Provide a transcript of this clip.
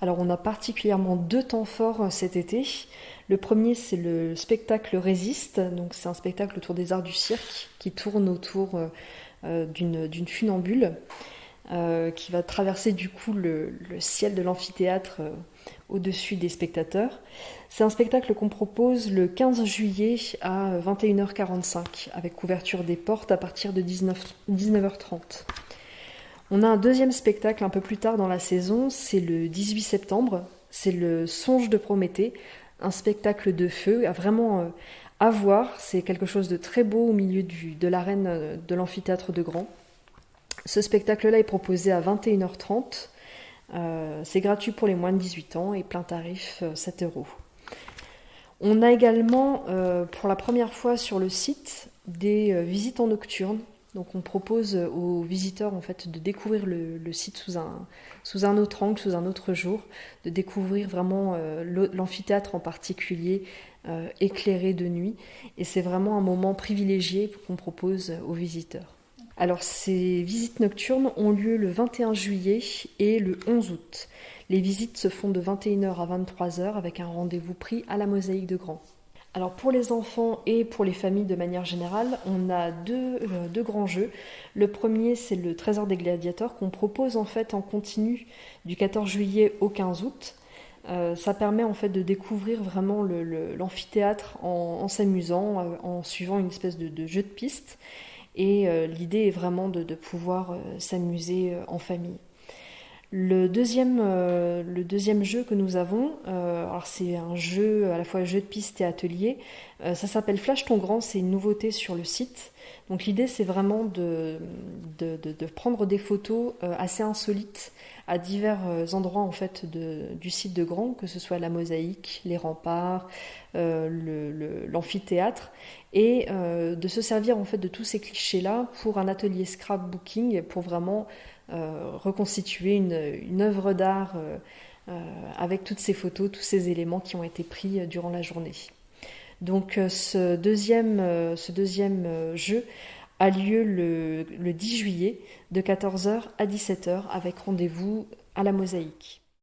Alors on a particulièrement 2 temps forts cet été. Le premier, c'est le spectacle Résiste, donc c'est un spectacle autour des arts du cirque qui tourne autour d'une funambule qui va traverser du coup le ciel de l'amphithéâtre au-dessus des spectateurs. C'est un spectacle qu'on propose le 15 juillet à 21h45 avec ouverture des portes à partir de 19h30. On a un deuxième spectacle un peu plus tard dans la saison, c'est le 18 septembre, c'est le Songe de Prométhée, un spectacle de feu, à voir, c'est quelque chose de très beau au milieu de l'arène de l'amphithéâtre de Grand. Ce spectacle-là est proposé à 21h30, c'est gratuit pour les moins de 18 ans et plein tarif 7 €. On a également, pour la première fois sur le site, des visites en nocturne. Donc on propose aux visiteurs en fait de découvrir le site sous un autre angle, sous un autre jour, de découvrir vraiment l'amphithéâtre en particulier éclairé de nuit. Et c'est vraiment un moment privilégié qu'on propose aux visiteurs. Alors ces visites nocturnes ont lieu le 21 juillet et le 11 août. Les visites se font de 21h à 23h avec un rendez-vous pris à la Mosaïque de Grand. Alors pour les enfants et pour les familles de manière générale, on a deux grands jeux. Le premier, c'est le Trésor des gladiateurs qu'on propose en fait en continu du 14 juillet au 15 août. Ça permet en fait de découvrir vraiment l'amphithéâtre en s'amusant, en suivant une espèce de jeu de piste. Et l'idée est vraiment de pouvoir s'amuser en famille. Le deuxième jeu que nous avons, alors c'est un jeu à la fois jeu de piste et atelier, ça s'appelle Flash ton grand, c'est une nouveauté sur le site. Donc l'idée c'est vraiment de prendre des photos assez insolites à divers endroits en fait du site de Grand, que ce soit la mosaïque, les remparts, l'amphithéâtre, et de se servir en fait de tous ces clichés-là pour un atelier scrapbooking, pour vraiment reconstituer une œuvre d'art avec toutes ces photos, tous ces éléments qui ont été pris durant la journée. Donc ce deuxième jeu a lieu le 10 juillet de 14h à 17h avec rendez-vous à la mosaïque.